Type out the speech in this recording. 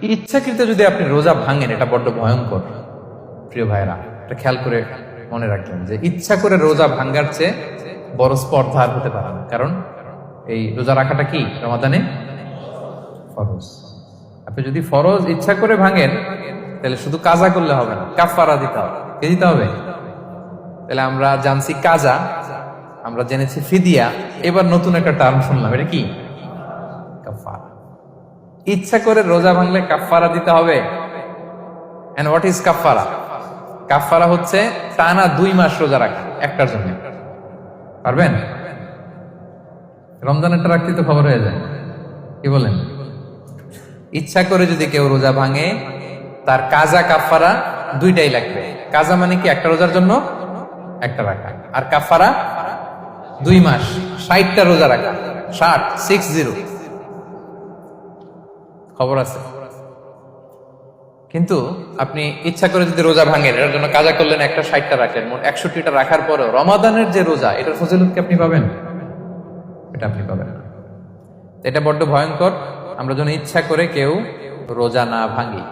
ইচ্ছাকৃত যদি আপনি রোজা ভাঙেন, এটা বড্ড ভয়ঙ্কর প্রিয় ভাইরা। এটা খেয়াল করে মনে রাখবেন যে ইচ্ছা করে রোজা ভাঙ্গার চেয়ে বড় স্পর্ধা আর হতে পারে না। কারণ এই রোজা রাখাটা কি রমাদানে ফরজ। আপনি যদি ফরজ ইচ্ছা করে ভাঙেন, তাহলে শুধু কাজা করলে হবে না, কাফারা দিতে হবে। কে দিতে হবে? তাহলে আমরা জানছি কাজা, আমরা জেনেছি ফিদিয়া, এবার নতুন একটা টার্ম শুনলাম, এটা কি? কাফারা। ইচ্ছা করে রোজা ভাঙলে কাফারা দিতে হবে। এন্ড হোয়াট ইজ কাফারা? কাফারা হচ্ছে টানা 2 মাস রোজা রাখা একটার জন্য। পারবেন? রমজানেরটা রাখতে তো খবর হয়ে যায়, কি বলেন? ইচ্ছা করে যদি কেউ রোজা ভাঙে, তার কাজা কাফারা দুইটাই লাগবে। কাজা মানে কি? একটা রোজার জন্য একটা রাখা, আর কাফারা 2 মাস 60টা রোজা রাখা। 60 খবর আছে। কিন্তু আপনি ইচ্ছা করে যদি রোজা ভাঙেন, এটার জন্য কাজা করলেন, একটা 60টা রাখলেন, মোট 61টা রাখার পরেও রমাদানের যে রোজা, এটার ফজিলত কি আপনি পাবেন? এটা আপনি পাবেন না। এটা বড্ড ভয়ঙ্কর। আমরা যেন ইচ্ছা করে কেউ রোজা না ভাঙি।